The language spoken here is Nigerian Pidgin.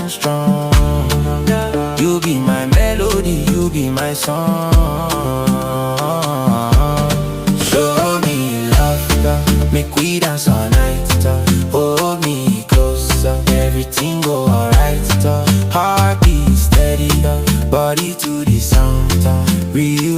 and strong. You be my melody, you be my song. Show me love, make we dance all night. Hold me closer, everything go alright. Heart beat steady, body to the sound. Real